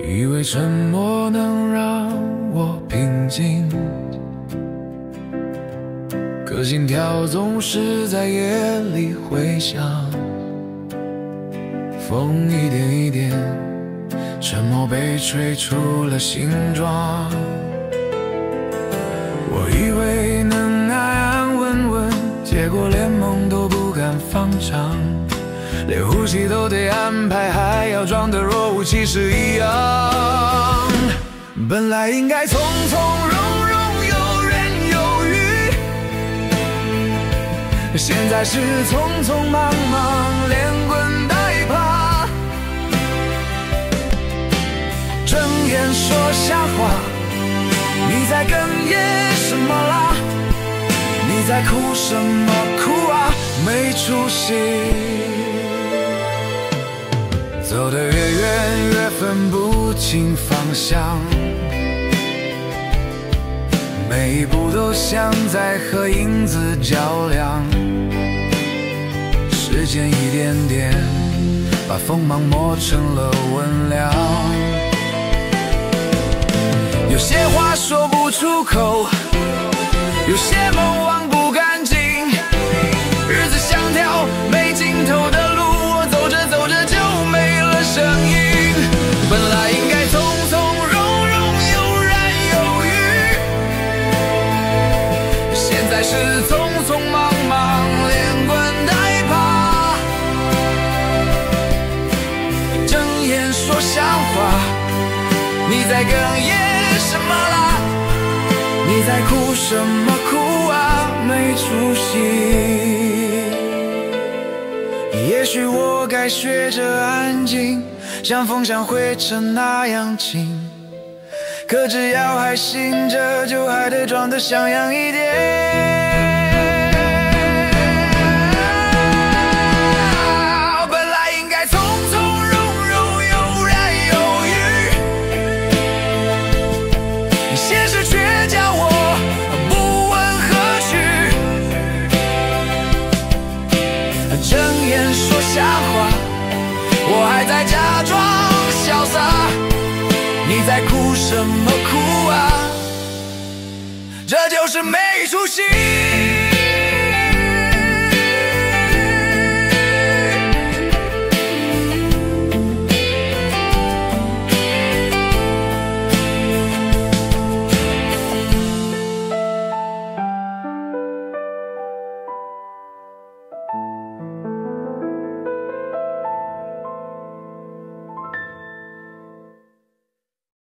以为沉默能让我平静，可心跳总是在夜里回响。风一点一点，沉默被吹出了形状。我以为能安安稳稳，结果连梦都不敢放长，连呼吸都得安排，还要装得若无其事一样。本来应该从从容容，游刃有余，现在是匆匆忙忙，连滚带爬。睁眼说瞎话，你在哽咽什么啦？你在哭什么哭啊？没出息。走得越远越分不清方向，每一步都像在和影子较量。时间一点点把锋芒磨成了温良，有些话说不出口，有些梦忘不干净，日子像条没尽头的路，我走着走着就没了声音。本来应该从从容容，游刃有余，现在是匆匆忙忙，连滚带爬。睁眼说瞎话，你在哽咽什么啦？你在哭什么哭啊？没出息。也许我该学着安静，像风像灰尘那样轻，可只要还醒着，就还得装得像样一点。瞎话，我还在假装潇洒，你在哭什么哭啊？这就是没出息。